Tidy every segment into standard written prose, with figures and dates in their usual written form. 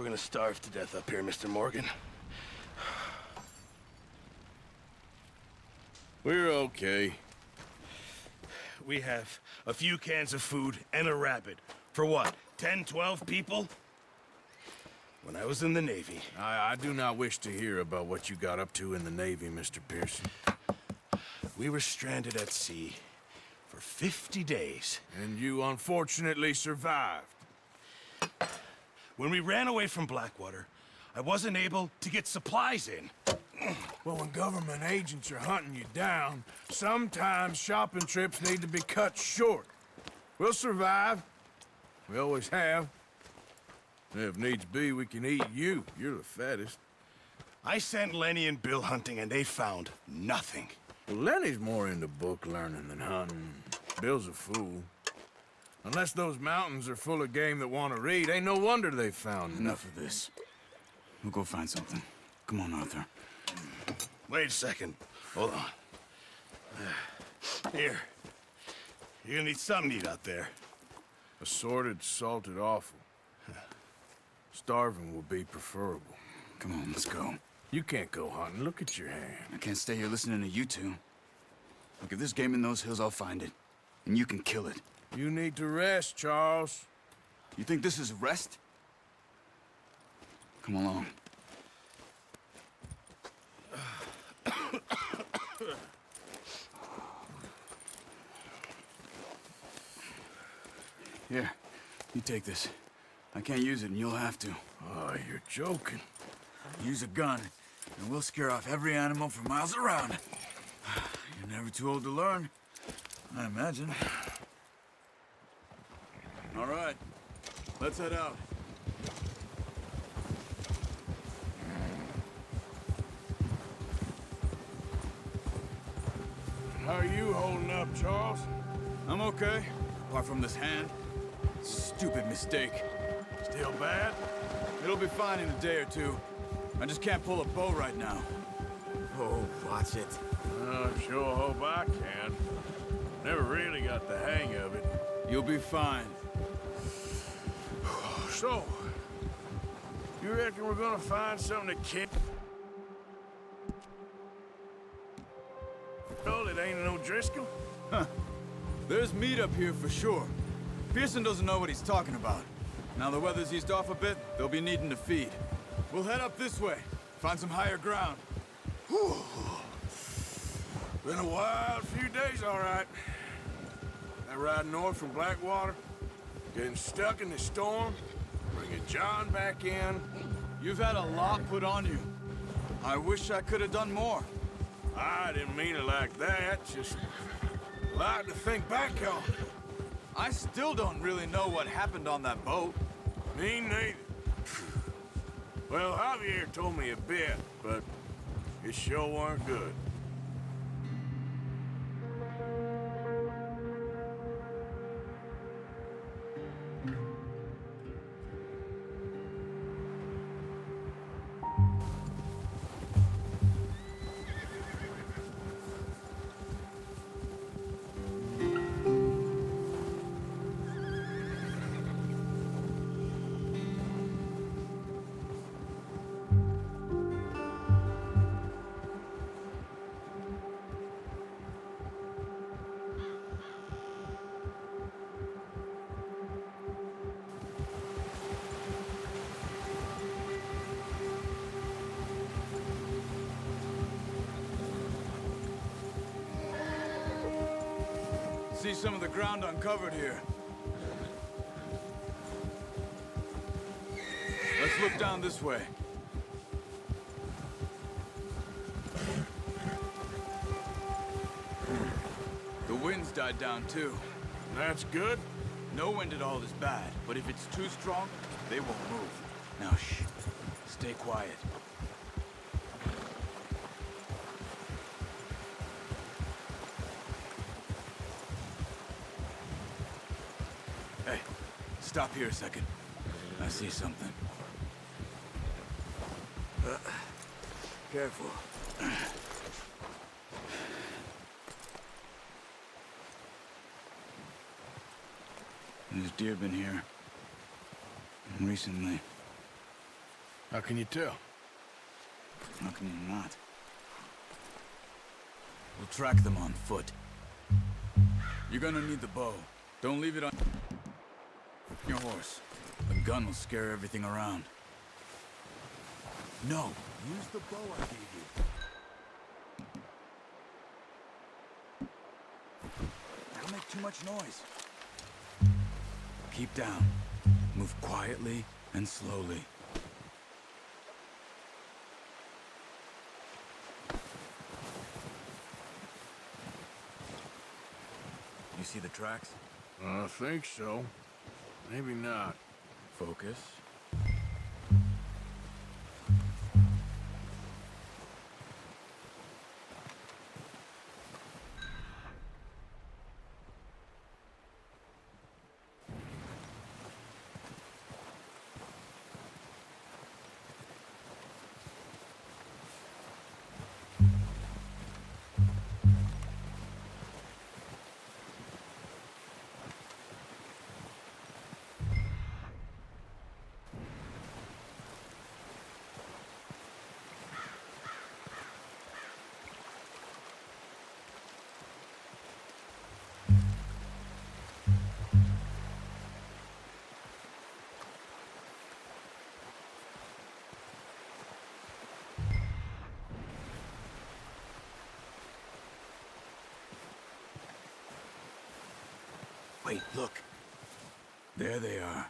We're gonna starve to death up here, Mr. Morgan. We're okay. We have a few cans of food and a rabbit. For what, 10, 12 people? When I was in the Navy... I do not wish to hear about what you got up to in the Navy, Mr. Pearson. We were stranded at sea for 50 days. And you unfortunately survived. When we ran away from Blackwater, I wasn't able to get supplies in. Well, when government agents are hunting you down, sometimes shopping trips need to be cut short. We'll survive. We always have. If needs be, we can eat you. You're the fattest. I sent Lenny and Bill hunting, and they found nothing. Well, Lenny's more into book learning than hunting. Bill's a fool. Unless those mountains are full of game that want to read, ain't no wonder they found Enough of this. We'll go find something. Come on, Arthur. Wait a second. Hold on. Here. You're gonna need something to eat out there. Assorted, salted offal. Starving will be preferable. Come on, let's go. You can't go hunting. Look at your hand. I can't stay here listening to you two. Look, if there's game in those hills, I'll find it. And you can kill it. You need to rest, Charles. You think this is rest? Come along. Here, you take this. I can't use it, and you'll have to. Oh, you're joking. Use a gun, and we'll scare off every animal for miles around. You're never too old to learn, I imagine. All right, let's head out. How are you holding up, Charles? I'm okay, apart from this hand. Stupid mistake. Still bad? It'll be fine in a day or two. I just can't pull a bow right now. Oh, watch it. I sure hope I can. Never really got the hang of it. You'll be fine. So, you reckon we're gonna find something to kill? Oh, it ain't no Driscoll? There's meat up here for sure. Pearson doesn't know what he's talking about. Now the weather's eased off a bit, they'll be needing to feed. We'll head up this way, find some higher ground. Whew. Been a wild few days, all right. That ride north from Blackwater, getting stuck in the storm, bringing John back in. You've had a lot put on you. I wish I could have done more. I didn't mean it like that, just a lot to think back on. I still don't really know what happened on that boat. Me neither. Well, Javier told me a bit, but it sure weren't good. See some of the ground uncovered here. Let's look down this way. The wind's died down too. That's good. No wind at all is bad, but if it's too strong, they won't move. Now shh, stay quiet. Hey, stop here a second. I see something. Careful. There's deer been here. Recently. How can you tell? How can you not? We'll track them on foot. You're gonna need the bow. Don't leave it on your horse. The gun will scare everything around. No, use the bow I gave you. That'll make too much noise. Keep down. Move quietly and slowly. You see the tracks? I think so. Maybe not. Focus. Wait, look. There they are.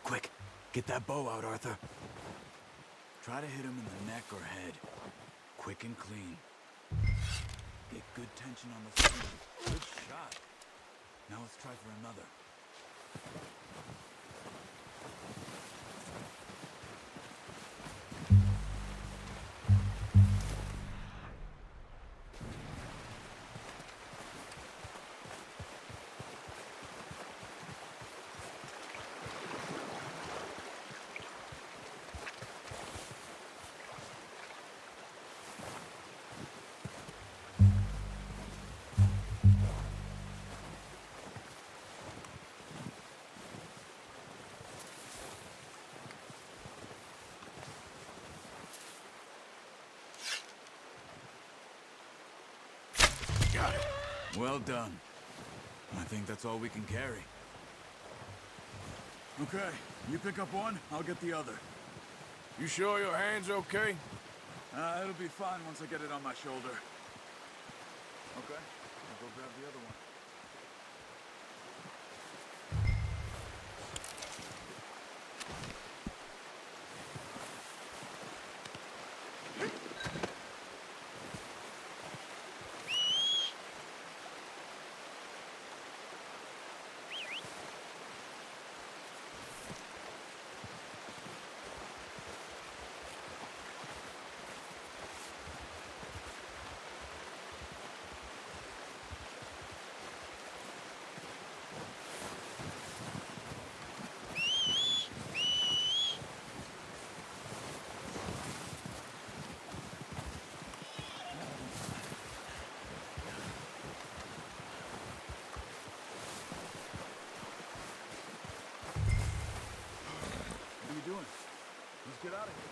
Quick, get that bow out, Arthur. Try to hit him in the neck or head. Quick and clean. Get good tension on the string. Good shot. Now let's try for another. Got it. Well done. I think that's all we can carry. Okay, you pick up one, I'll get the other. You sure your hand's okay? It'll be fine once I get it on my shoulder. Okay, I'll go grab the other one. Let's get out of here.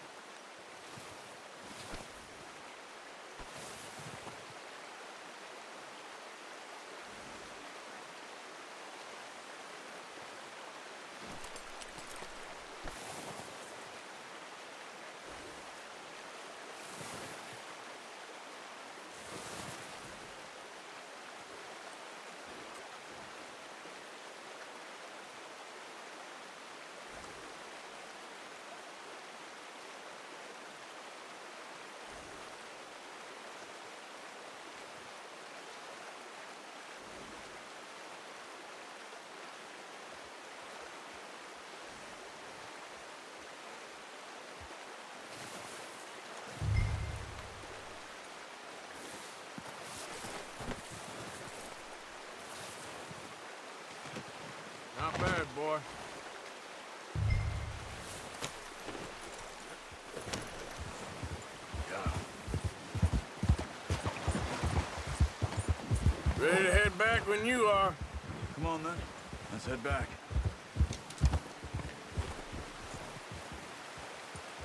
Not bad, boy. Ready to head back when you are. Come on, then. Let's head back.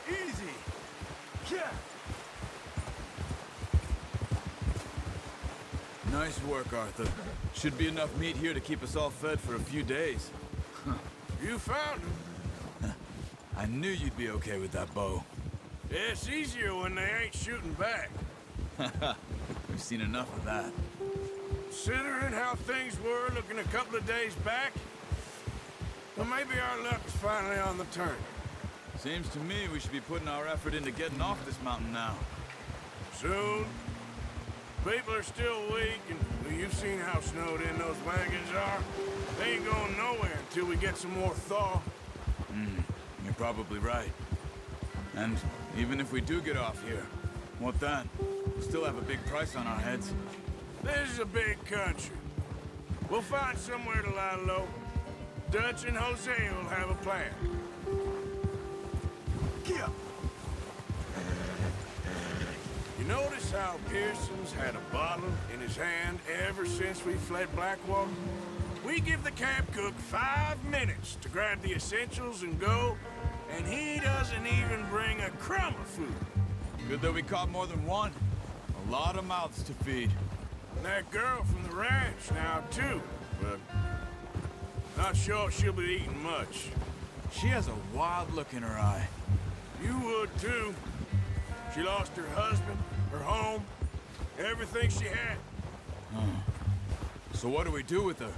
Easy! Yeah! Nice work, Arthur. Should be enough meat here to keep us all fed for a few days. You found him. I knew you'd be okay with that bow. Yeah, it's easier when they ain't shooting back. We've seen enough of that. Considering how things were looking a couple of days back, well, maybe our luck is finally on the turn. Seems to me we should be putting our effort into getting off this mountain now. Soon. People are still weak, and well, you've seen how snowed in those wagons are. They ain't going nowhere until we get some more thaw. You're probably right. And even if we do get off here, what then? We still have a big price on our heads. This is a big country. We'll find somewhere to lie low. Dutch and Jose will have a plan. Yeah. You notice how Pearson's had a bottle in his hand ever since we fled Blackwater? We give the camp cook 5 minutes to grab the essentials and go, and he doesn't even bring a crumb of food. Good that we caught more than one. A lot of mouths to feed. And that girl from the ranch now, too, but not sure she'll be eating much. She has a wild look in her eye. You would, too. She lost her husband, her home, everything she had. So what do we do with her?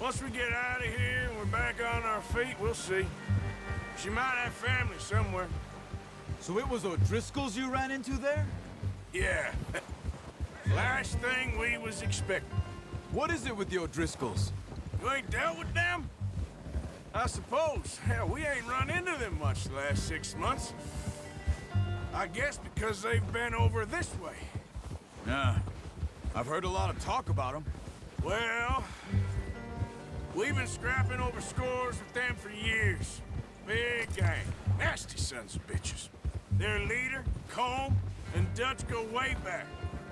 Once we get out of here and we're back on our feet, we'll see. She might have family somewhere. So it was O'Driscoll's you ran into there? Yeah. Last thing we was expecting. What is it with the O'Driscolls? You ain't dealt with them? I suppose. Hell, we ain't run into them much the last 6 months. I guess because they've been over this way. Yeah. I've heard a lot of talk about them. Well, we've been scrapping over scores with them for years. Big gang. Nasty sons of bitches. Their leader, Combe, and Dutch go way back.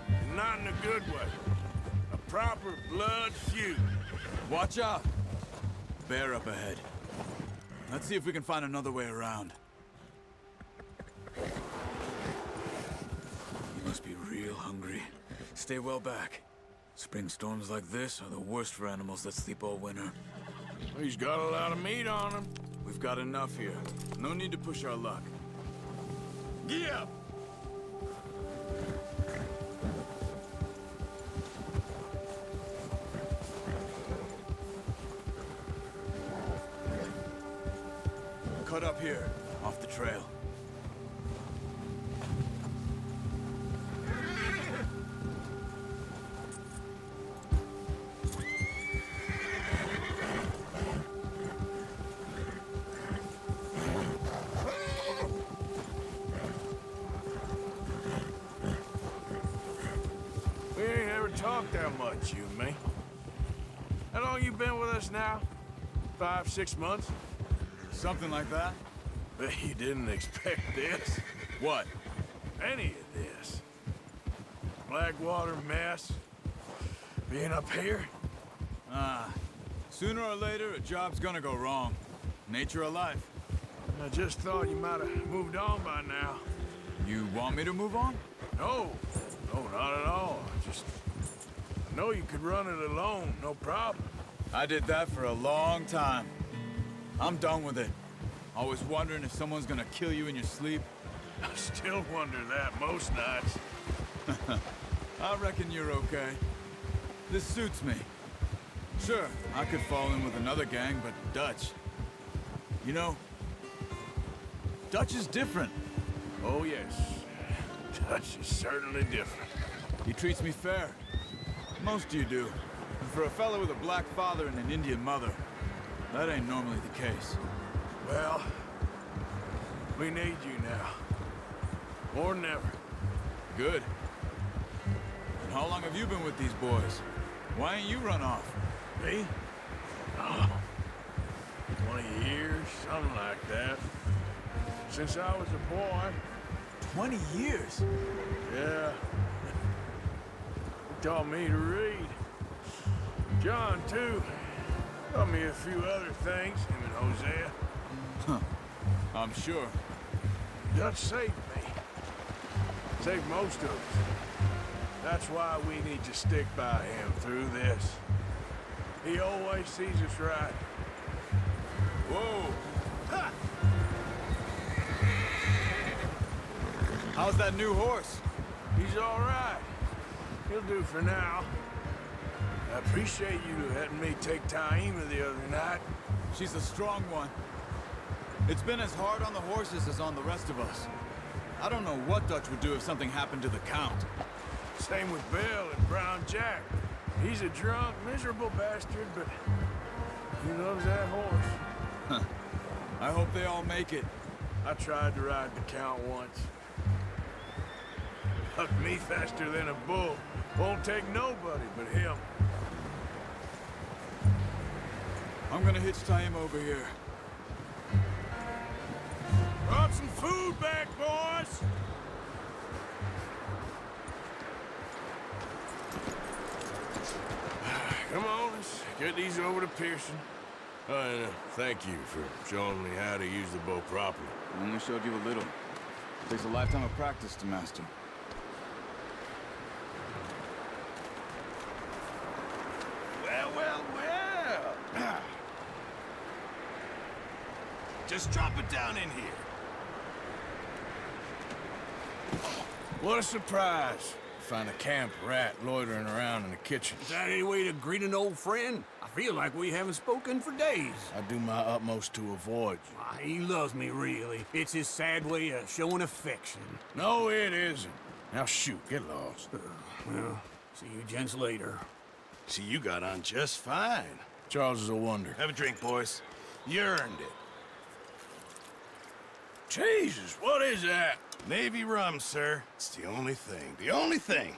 And not in a good way. A proper blood feud. Watch out. Bear up ahead. Let's see if we can find another way around. You must be real hungry. Stay well back. Spring storms like this are the worst for animals that sleep all winter. He's got a lot of meat on him. We've got enough here. No need to push our luck. Gee up! Cut up here, off the trail. We ain't ever talked that much, you and me. How long you been with us now? 5, 6 months? Something like that? Bet you didn't expect this. What? Any of this. Blackwater mess. Being up here. Sooner or later, a job's gonna go wrong. Nature of life. I just thought you might have moved on by now. You want me to move on? No. No, not at all. I know you could run it alone, no problem. I did that for a long time. I'm done with it. Always wondering if someone's gonna kill you in your sleep. I still wonder that most nights. I reckon you're okay. This suits me. Sure, I could fall in with another gang, but Dutch... You know, Dutch is different. Oh, yes. Dutch is certainly different. He treats me fair. Most of you do. And for a fellow with a black father and an Indian mother, that ain't normally the case. Well, we need you now. More than ever. Good. And how long have you been with these boys? Why ain't you run off? Me? Oh, 20 years, something like that. Since I was a boy. 20 years? Yeah. He taught me to read. John, too. Taught me a few other things, him and Hosea. Huh. I'm sure. Dutch saved me. Saved most of us. That's why we need to stick by him through this. He always sees us right. Whoa! Ha! How's that new horse? He's all right. He'll do for now. I appreciate you letting me take Taima the other night. She's a strong one. It's been as hard on the horses as on the rest of us. I don't know what Dutch would do if something happened to the Count. Same with Bill and Brown Jack. He's a drunk, miserable bastard, but he loves that horse. I hope they all make it. I tried to ride the Count once. Hucked me faster than a bull. Won't take nobody but him. I'm gonna hitch Taima over here. Brought some food back, boys! Come on, let's get these over to Pearson. And thank you for showing me how to use the bow properly. I only showed you a little. Takes a lifetime of practice to master. Well, well, well. Just drop it down in here. What a surprise. Find a camp rat loitering around in the kitchen. Is that any way to greet an old friend? I Feel like we haven't spoken for days. I do my utmost to avoid you. Ah, he loves me, really. It's his sad way of showing affection. No, it isn't. Now shoot, get lost. Well, see you gents later. See, you got on just fine. Charles is a wonder. Have a drink, boys. You earned it. Jesus, what is that? Navy rum, sir. It's the only thing. The only thing.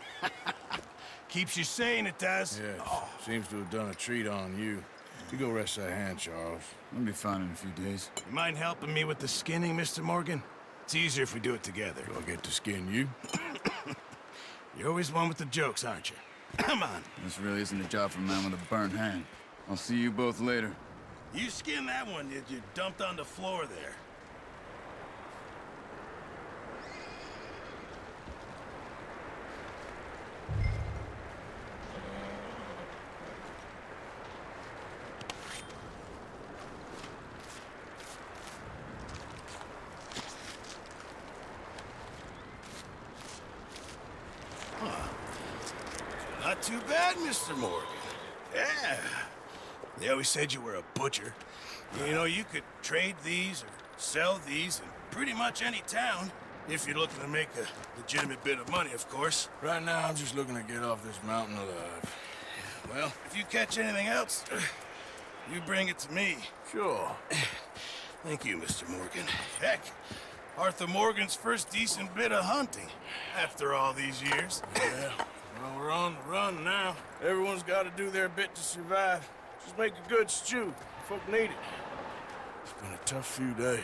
Keeps you sane, it does. Yes, seems to have done a treat on you. You go rest that hand, Charles. I'll be fine in a few days. You mind helping me with the skinning, Mr. Morgan? It's easier if we do it together. Do I get to skin you? You're always one with the jokes, aren't you? Come on. This really isn't a job for a man with a burnt hand. I'll see you both later. You skinned that one that you dumped on the floor there. Not too bad, Mr. Morgan. Yeah. They always said you were a butcher. You know, you could trade these or sell these in pretty much any town, if you're looking to make a legitimate bit of money, of course. Right now, I'm just looking to get off this mountain alive. Well, if you catch anything else, you bring it to me. Sure. Thank you, Mr. Morgan. Heck, Arthur Morgan's first decent bit of hunting after all these years. Yeah. Well, we're on the run now. Everyone's got to do their bit to survive. Just make a good stew. Folk need it. It's been a tough few days.